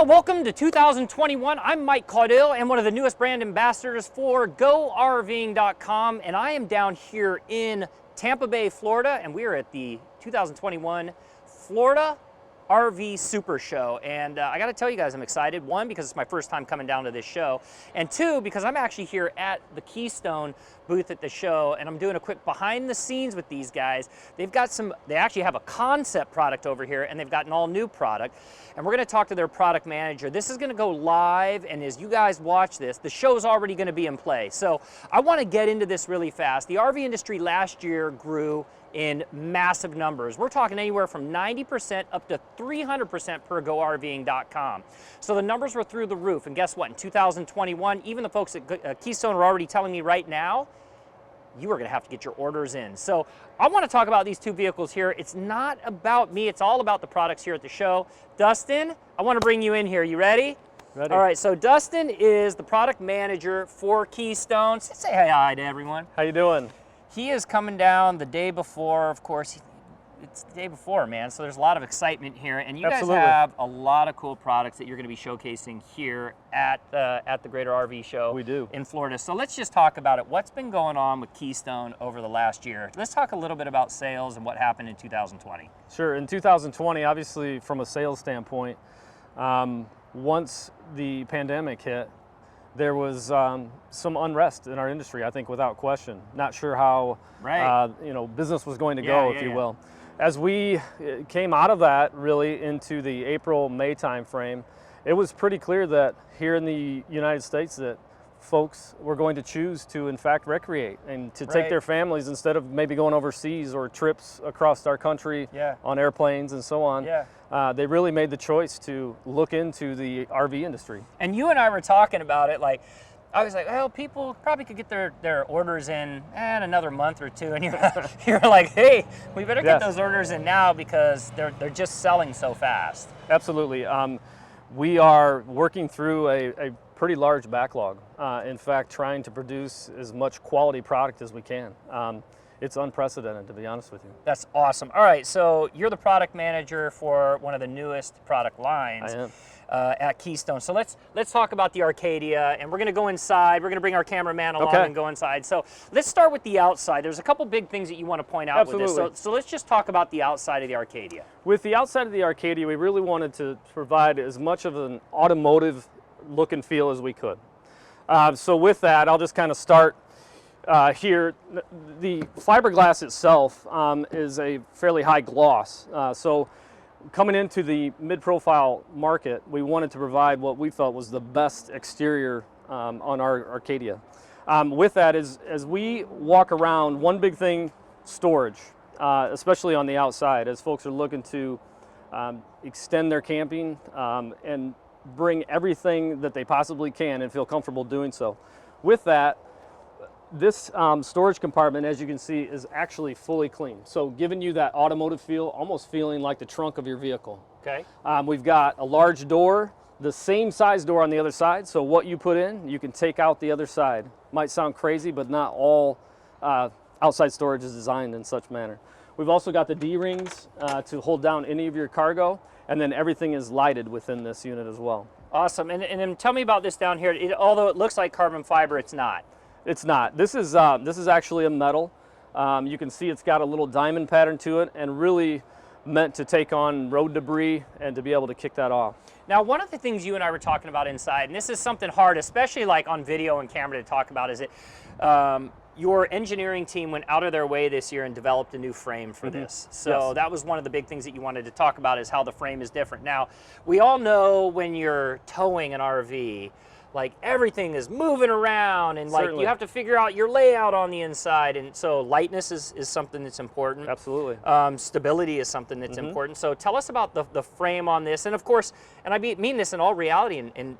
Well, welcome to 2021. I'm Mike Caudill and one of the newest brand ambassadors for GoRVing.com, and I am down here in Tampa Bay, Florida, and we are at the 2021 Florida RV Super Show. And I got to tell you guys, I'm excited. One, because it's my first time coming down to this show, and two, because I'm actually here at the Keystone booth at the show, and I'm doing a quick behind the scenes with these guys. They actually have a concept product over here, and they've got an all new product, and we're going to talk to their product manager. This is going to go live, and as you guys watch this, the show's already going to be in play. So I want to get into this really fast. The RV industry last year grew in massive numbers. We're talking anywhere from 90% up to 300% per GoRVing.com. So the numbers were through the roof, and guess what? In 2021, even the folks at Keystone are already telling me right now, you are going to have to get your orders in. So I want to talk about these two vehicles here. It's not about me, it's all about the products here at the show. Dustin, I want to bring you in here. You ready? Ready. All right, so Dustin is the product manager for Keystone. Say hi to everyone. How you doing? He is coming down the day before, of course. It's the day before, man, so there's a lot of excitement here. And you Absolutely. guys have a lot of cool products that you're going to be showcasing here at the Greater RV Show. We do. In Florida. So let's just talk about it. What's been going on with Keystone over the last year? Let's talk a little bit about sales and what happened in 2020. Sure. In 2020, obviously, from a sales standpoint, once the pandemic hit, there was some unrest in our industry, I think, without question. Not sure how business was going to go, if you will. As we came out of that really into the April-May timeframe, it was pretty clear that here in the United States that folks were going to choose to, in fact, recreate and to take their families instead of maybe going overseas or trips across our country on airplanes and so on. They really made the choice to look into the RV industry. And you and I were talking about it, like, I was like, well, people probably could get their orders in another month or two, and you're like, hey, we better get those orders in now because they're just selling so fast. Absolutely. We are working through a pretty large backlog. In fact, trying to produce as much quality product as we can. It's unprecedented, to be honest with you. That's awesome. All right, so you're the product manager for one of the newest product lines. I am. At Keystone. So let's talk about the Arcadia, and we're going to go inside. We're going to bring our cameraman along and go inside. So let's start with the outside. There's a couple big things that you want to point out with this. So let's just talk about the outside of the Arcadia. With the outside of the Arcadia, we really wanted to provide as much of an automotive look and feel as we could. So with that, I'll just kind of start here. The fiberglass itself is a fairly high gloss. So coming into the mid-profile market, we wanted to provide what we felt was the best exterior on our Arcadia. With that, as we walk around, one big thing, storage, especially on the outside, as folks are looking to extend their camping and bring everything that they possibly can and feel comfortable doing so. With that, this storage compartment, as you can see, is actually fully clean. So giving you that automotive feel, almost feeling like the trunk of your vehicle. Okay. We've got a large door, the same size door on the other side. So what you put in, you can take out the other side. Might sound crazy, but not all outside storage is designed in such manner. We've also got the D-rings to hold down any of your cargo, and then everything is lighted within this unit as well. Awesome. And then tell me about this down here. Although it looks like carbon fiber, it's not. It's not. This is actually a metal. You can see it's got a little diamond pattern to it, and really meant to take on road debris and to be able to kick that off. Now, one of the things you and I were talking about inside, and this is something hard, especially like on video and camera to talk about, is your engineering team went out of their way this year and developed a new frame for this. So that was one of the big things that you wanted to talk about, is how the frame is different. Now, we all know when you're towing an RV, like everything is moving around, and like you have to figure out your layout on the inside, and so lightness is something that's important. Absolutely. Stability is something that's important. So tell us about the frame on this, and of course, and I mean this in all reality, and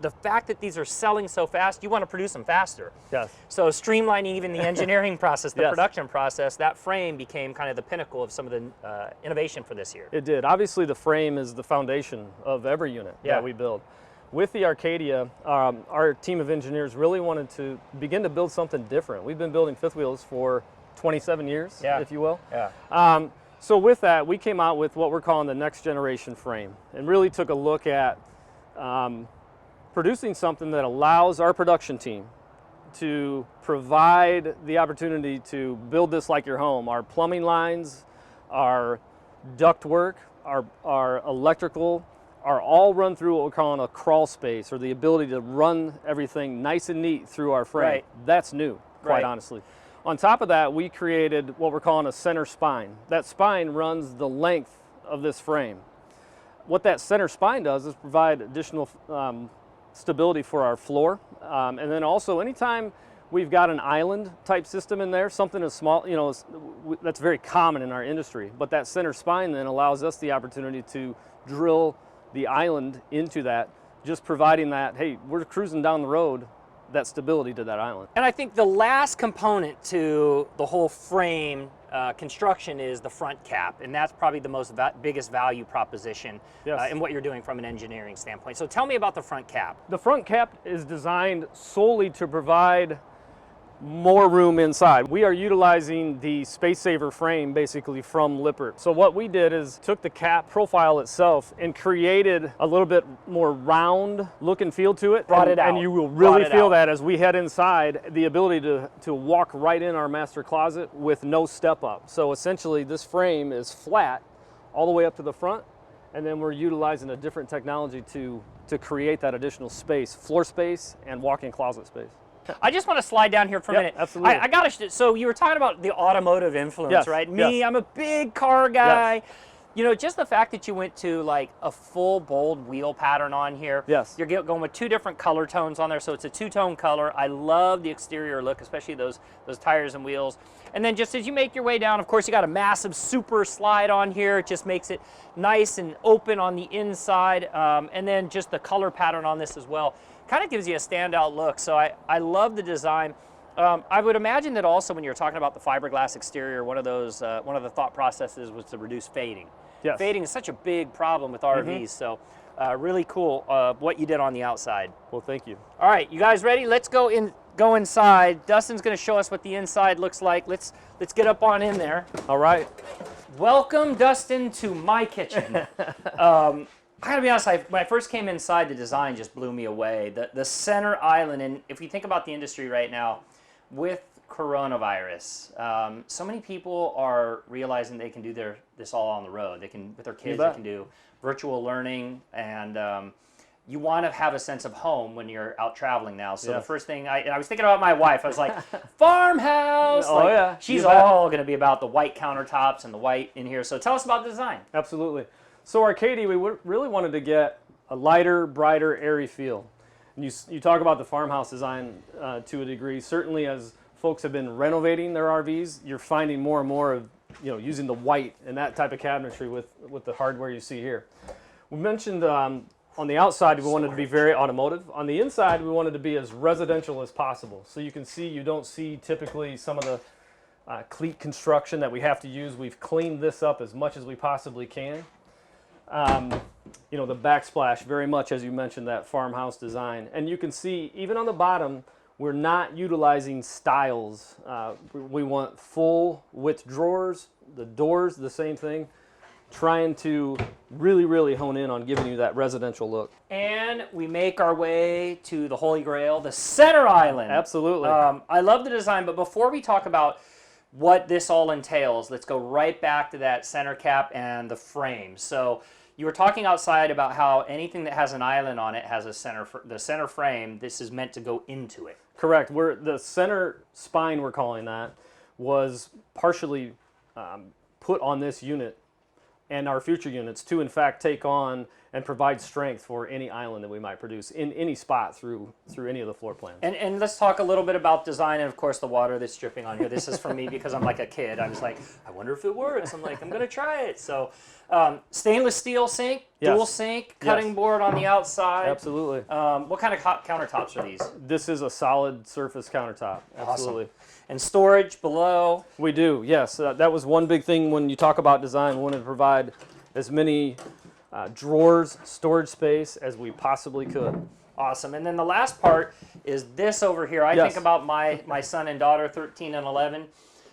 the fact that these are selling so fast, you want to produce them faster. Yes. So streamlining even the engineering process, the production process, that frame became kind of the pinnacle of some of the innovation for this year. It did. Obviously, the frame is the foundation of every unit that we build. With the Arcadia, our team of engineers really wanted to begin to build something different. We've been building fifth wheels for 27 years, if you will. Yeah. So with that, we came out with what we're calling the next generation frame, and really took a look at producing something that allows our production team to provide the opportunity to build this like your home. Our plumbing lines, our ductwork, our electrical are all run through what we're calling a crawl space, or the ability to run everything nice and neat through our frame. Right. That's new, quite honestly. On top of that, we created what we're calling a center spine. That spine runs the length of this frame. What that center spine does is provide additional stability for our floor. And then also, anytime we've got an island type system in there, something as small, you know, that's very common in our industry. But that center spine then allows us the opportunity to drill the island into that, just providing that, hey, we're cruising down the road, that stability to that island. And I think the last component to the whole frame construction is the front cap, and that's probably the biggest value proposition in what you're doing from an engineering standpoint. So tell me about the front cap. The front cap is designed solely to provide more room inside. We are utilizing the Space Saver frame basically from Lippert. So what we did is took the cap profile itself and created a little bit more round look and feel to it. Brought it out. And you will really feel that as we head inside, the ability to walk right in our master closet with no step up. So essentially this frame is flat all the way up to the front, and then we're utilizing a different technology to create that additional space, floor space and walk-in closet space. I just want to slide down here for a minute. Absolutely. I got to. So you were talking about the automotive influence, right? Me, I'm a big car guy. Yes. You know, just the fact that you went to like a full bold wheel pattern on here. Yes. You're going with two different color tones on there, so it's a two-tone color. I love the exterior look, especially those tires and wheels. And then just as you make your way down, of course, you got a massive super slide on here. It just makes it nice and open on the inside. And then just the color pattern on this as well kind of gives you a standout look. So I love the design. I would imagine that also when you're talking about the fiberglass exterior, one of the thought processes was to reduce fading. Yes. Fading is such a big problem with RVs, so really cool what you did on the outside. Well, thank you. All right, you guys ready? Let's go inside. Dustin's going to show us what the inside looks like. Let's get up on in there. All right. Welcome, Dustin, to my kitchen. I gotta be honest, when I first came inside, the design just blew me away. The center island, and if you think about the industry right now, with coronavirus, so many people are realizing they can do this all on the road. They can, with their kids, they can do virtual learning, and you want to have a sense of home when you're out traveling now. So the first thing, I was thinking about my wife. I was like, farmhouse. She's all going to be about the white countertops and the white in here. So tell us about the design. Absolutely. So Arcadia, we really wanted to get a lighter, brighter, airy feel. And you talk about the farmhouse design to a degree. Certainly as folks have been renovating their RVs, you're finding more and more of using the white and that type of cabinetry with the hardware you see here. We mentioned on the outside we wanted to be very automotive. On the inside we wanted to be as residential as possible. So you can see, you don't see typically some of the cleat construction that we have to use. We've cleaned this up as much as we possibly can. The backsplash, very much as you mentioned, that farmhouse design. And you can see, even on the bottom, we're not utilizing stiles. We want full width drawers, the doors, the same thing. Trying to really, really hone in on giving you that residential look. And we make our way to the Holy Grail, the center island. Absolutely. I love the design, but before we talk about what this all entails, let's go right back to that center cap and the frame. So you were talking outside about how anything that has an island on it has the center frame. This is meant to go into it. Correct. The center spine, we're calling that, was partially put on this unit and our future units to in fact take on and provide strength for any island that we might produce in any spot through any of the floor plans. And let's talk a little bit about design and of course the water that's dripping on here. This is for me because I'm like a kid. I was like, I wonder if it works. I'm like, I'm gonna try it. So stainless steel sink, dual sink, cutting board on the outside. Absolutely. What kind of countertops are these? This is a solid surface countertop. Absolutely. Awesome. And storage below? We do, yes. That was one big thing when you talk about design. We wanted to provide as many drawers, storage space as we possibly could. Awesome. And then the last part is this over here. I think about my son and daughter, 13 and 11.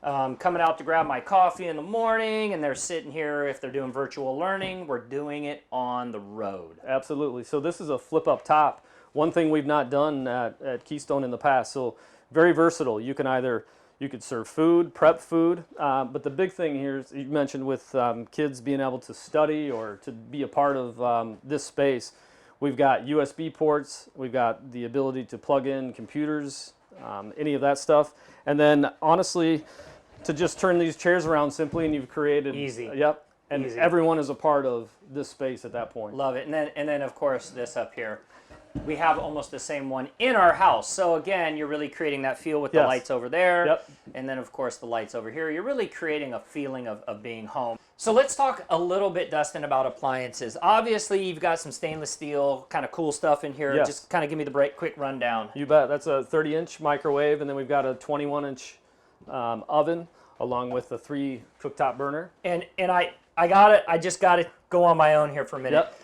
coming out to grab my coffee in the morning, and they're sitting here. If they're doing virtual learning, we're doing it on the road. Absolutely. So this is a flip up top. One thing we've not done at Keystone in the past. So very versatile. You could serve food, prep food, but the big thing here is you mentioned with kids being able to study or to be a part of this space. We've got USB ports. We've got the ability to plug in computers, any of that stuff, and then honestly, to just turn these chairs around simply, and you've created easy. Yep, and easy. Everyone is a part of this space at that point. Love it. And then of course this up here. We have almost the same one in our house. So again, you're really creating that feel with the lights over there. Yep. And then of course the lights over here. You're really creating a feeling of being home. So let's talk a little bit, Dustin, about appliances. Obviously, you've got some stainless steel kind of cool stuff in here. Yes. Just kind of give me the quick rundown. You bet. That's a 30-inch microwave, and then we've got a 21-inch oven along with a 3 cooktop burner. And I got it. I just got to go on my own here for a minute. Yep.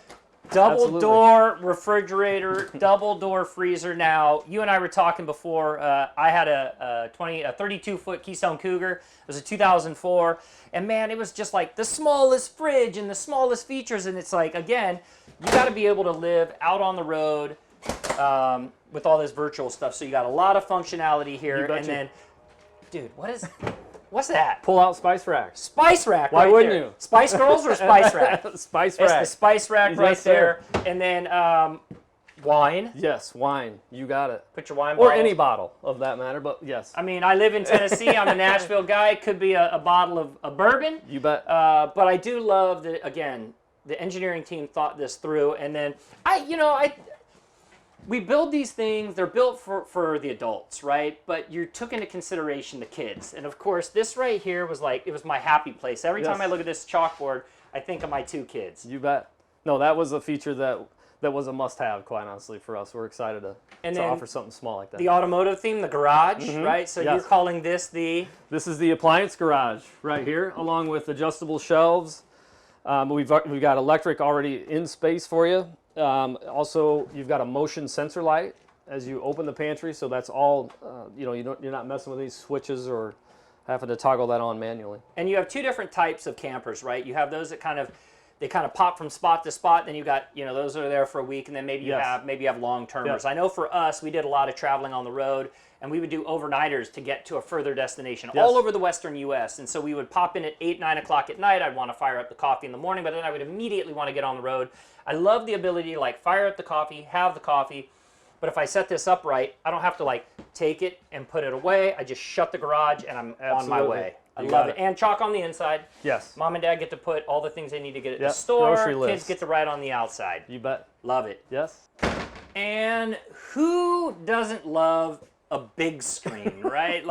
Double door refrigerator, double door freezer. Now, you and I were talking before. I had a 32-foot Keystone Cougar. It was a 2004, and man, it was just like the smallest fridge and the smallest features. And it's like, again, you got to be able to live out on the road with all this virtual stuff. So you got a lot of functionality here. And then, dude, what's that? Pull out spice rack. Spice rack. Why right wouldn't there. you? Spice Girls or Spice Rack? Spice It's rack. the spice rack Yes, right there. sir. And then wine. Yes, wine. You got it. Put your wine Or bottles. any bottle of that matter, but yes. I mean, I live in Tennessee. I'm a Nashville guy. It could be a bottle of bourbon. You bet. But I do love that, again, the engineering team thought this through. And then we build these things, they're built for the adults, right? But you took into consideration the kids. And of course, this right here was like, it was my happy place. Every time I look at this chalkboard, I think of my 2 kids. You bet. No, that was a feature that was a must-have, quite honestly, for us. We're excited to offer something small like that. The automotive theme, the garage, right? So you're calling this the... This is the appliance garage right here, along with adjustable shelves. We've got electric already in space for you. Also, you've got a motion sensor light as you open the pantry, so that's all. You're not messing with these switches or having to toggle that on manually. And you have 2 different types of campers, right? You have those that kind of pop from spot to spot. Then you got those that are there for a week, and then maybe you have long termers. Yep. I know for us, we did a lot of traveling on the road, and we would do overnighters to get to a further destination all over the western U.S. And so we would pop in at 8, 9 o'clock at night. I'd want to fire up the coffee in the morning, but then I would immediately want to get on the road. I love the ability to fire up the coffee, have the coffee, but if I set this up right, I don't have to take it and put it away. I just shut the garage and I'm on my way. I love it. And chalk on the inside. Yes. Mom and Dad get to put all the things they need to get at the store. Grocery list. Kids get to ride on the outside. You bet. Love it. Yes. And who doesn't love a big screen, right?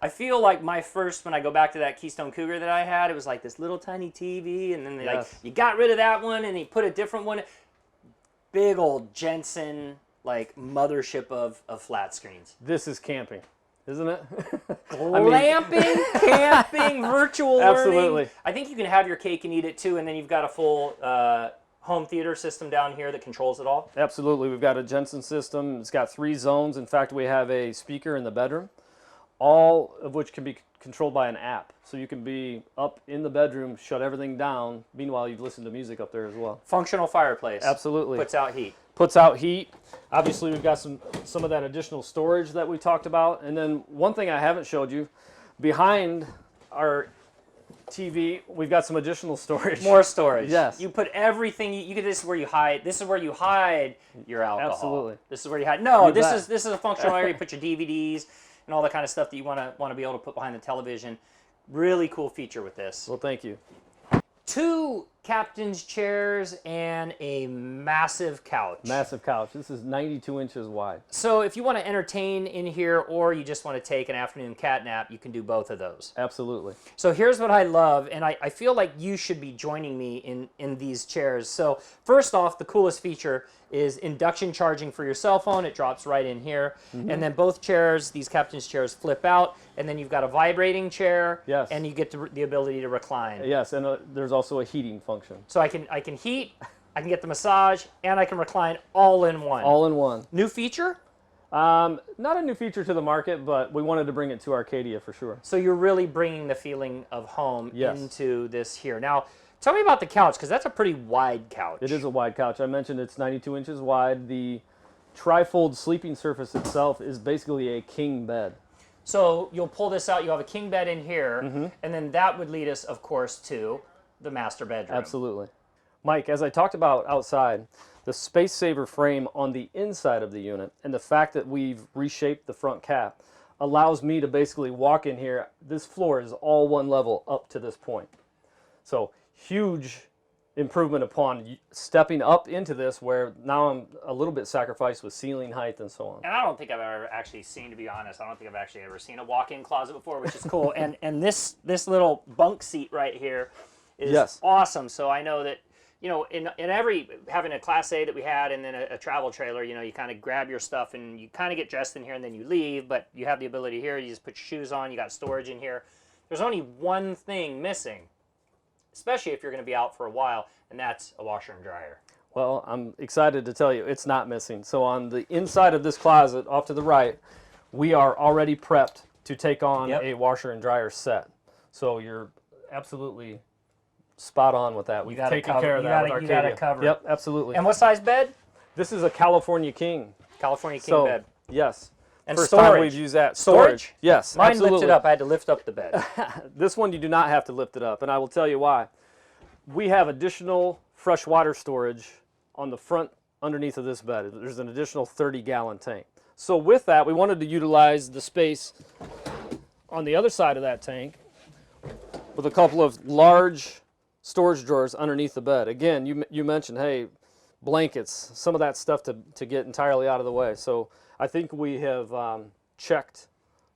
I feel like when I go back to that Keystone Cougar that I had, it was like this little tiny TV, and then you got rid of that one and you put a different one. Big old Jensen, mothership of flat screens. This is camping, isn't it? Glamping, camping, virtual learning. Absolutely. I think you can have your cake and eat it too, and then you've got a full home theater system down here that controls it all. Absolutely. We've got a Jensen system. It's got 3 zones. In fact, we have a speaker in the bedroom, all of which can be controlled by an app. So you can be up in the bedroom, shut everything down. Meanwhile, you listen to music up there as well. Functional fireplace. Absolutely. Puts out heat. Puts out heat. Obviously, we've got some of that additional storage that we talked about. And then one thing I haven't showed you, behind our TV, we've got some additional storage. More storage. Yes. You put everything. This is where you hide. This is where you hide your alcohol. Absolutely. This is where you hide. No, this is a functional area. You put your DVDs and all that kind of stuff that you want to be able to put behind the television. Really cool feature with this. Well, thank you. 2 captain's chairs and a massive couch. Massive couch. This is 92 inches wide. So if you want to entertain in here or you just want to take an afternoon cat nap, you can do both of those. Absolutely. So here's what I love, and I feel like you should be joining me in these chairs. So first off, the coolest feature is induction charging for your cell phone. It drops right in here. Mm-hmm. And then both chairs, these captain's chairs, flip out, and then you've got a vibrating chair, yes, and you get the ability to recline. Yes, and there's also a heating function. So I can heat, I can get the massage, and I can recline all in one. All in one. New feature, Not a new feature to the market, but we wanted to bring it to Arcadia for sure. So you're really bringing the feeling of home Yes. into this here. Now, tell me about the couch, because that's a pretty wide couch. It is a wide couch. I mentioned it's 92 inches wide. The trifold sleeping surface itself is basically a king bed. So you'll pull this out, you have a king bed in here, and then that would lead us, of course, to the master bedroom. Absolutely. Mike, as I talked about outside, the space saver frame on the inside of the unit and the fact that we've reshaped the front cap allows me to basically walk in here. This floor is all one level up to this point. So huge improvement upon stepping up into this, where now I'm a little bit sacrificed with ceiling height and so on. And I don't think I've ever actually seen, to be honest, I don't think I've actually ever seen a walk-in closet before, which is cool. and this little bunk seat right here is awesome. So I know that, you know, in every, having a Class A that we had and then a travel trailer, you know, you kind of grab your stuff and you kind of get dressed in here and then you leave, but you have the ability here, you just put your shoes on, you got storage in here. There's only one thing missing, especially if you're going to be out for a while, and that's a washer and dryer. Well, I'm excited to tell you it's not missing. So on the inside of this closet, off to the right, we are already prepped to take on a washer and dryer set. So you're absolutely spot on with that. We've taken care of that with Arcadia. You got it covered. Yep, absolutely. And what size bed? This is a California King. California King bed. Yes. And First storage. time we've used that. Storage? Yes, Mine absolutely. lifted up. I had to lift up the bed. This one you do not have to lift it up, and I will tell you why. We have additional fresh water storage on the front underneath of this bed. There's an additional 30-gallon tank. So with that, we wanted to utilize the space on the other side of that tank with a couple of large storage drawers underneath the bed. Again, you mentioned, hey, blankets, some of that stuff to get entirely out of the way. So I think we have checked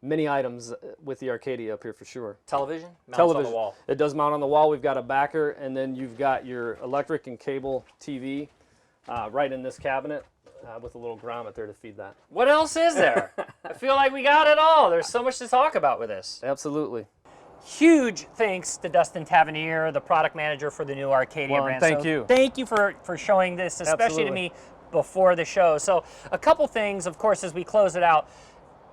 many items with the Arcadia up here for sure. Television? Mounts Television. on the wall. It does mount on the wall. We've got a backer, and then you've got your electric and cable TV right in this cabinet with a little grommet there to feed that. What else is there? I feel like we got it all. There's so much to talk about with this. Absolutely. Huge thanks to Dustin Tavernier, the product manager for the new Arcadia brand. Thank you. Thank you for showing this, especially to me before the show. So a couple things, of course, as we close it out.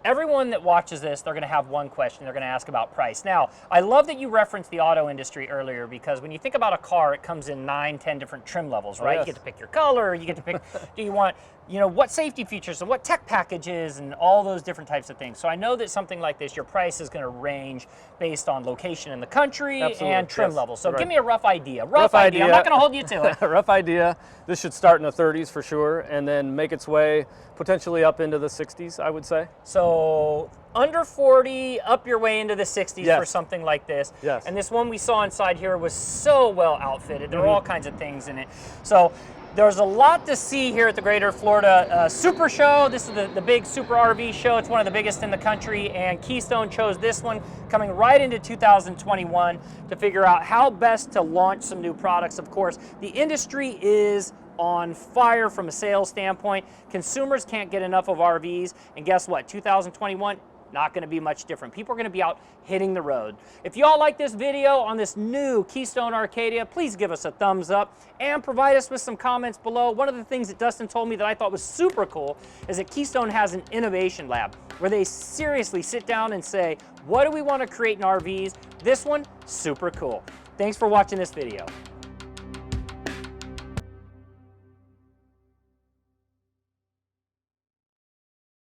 Everyone that watches this, they're going to have one question. They're going to ask about price. Now, I love that you referenced the auto industry earlier, because when you think about a car, it comes in 9, 10 different trim levels, right? Yes. You get to pick your color. You get to pick, do you want, you know, what safety features and what tech packages and all those different types of things. So I know that something like this, your price is going to range based on location in the country and trim level. So give me a rough idea. Rough idea. I'm not going to hold you to it. Rough idea. This should start in the 30s for sure, and then make its way potentially up into the 60s, I would say. So under 40, up your way into the 60s for something like this. Yes. And this one we saw inside here was so well outfitted. There were all kinds of things in it. So there's a lot to see here at the Greater Florida Super Show. This is the big Super RV show. It's one of the biggest in the country, and Keystone chose this one coming right into 2021 to figure out how best to launch some new products. Of course, the industry is on fire from a sales standpoint. Consumers can't get enough of RVs, and guess what? 2021, not going to be much different. People are going to be out hitting the road. If you all like this video on this new Keystone Arcadia, please give us a thumbs up and provide us with some comments below. One of the things that Dustin told me that I thought was super cool is that Keystone has an innovation lab where they seriously sit down and say, what do we want to create in RVs? This one, super cool. Thanks for watching this video.